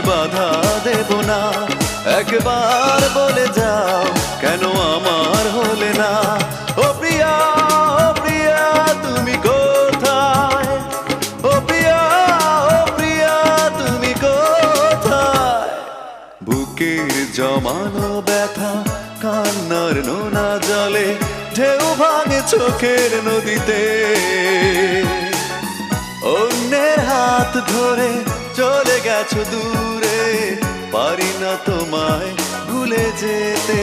বাধা দেব না। একবার বলে যাও কেন আমার হলে না। ও প্রিয়া, ও প্রিয়া তুমি কোথায়? ও প্রিয়া, ও প্রিয়া তুমি কোথায়? বুকের জমানো ব্যথা কান্নার নোনা জলে ঢেউ ভাঙে চোখের নদীতে। অন্যের হাত ধরে চলে গেছো দূরে, পারি না তোমায় ভুলে যেতে।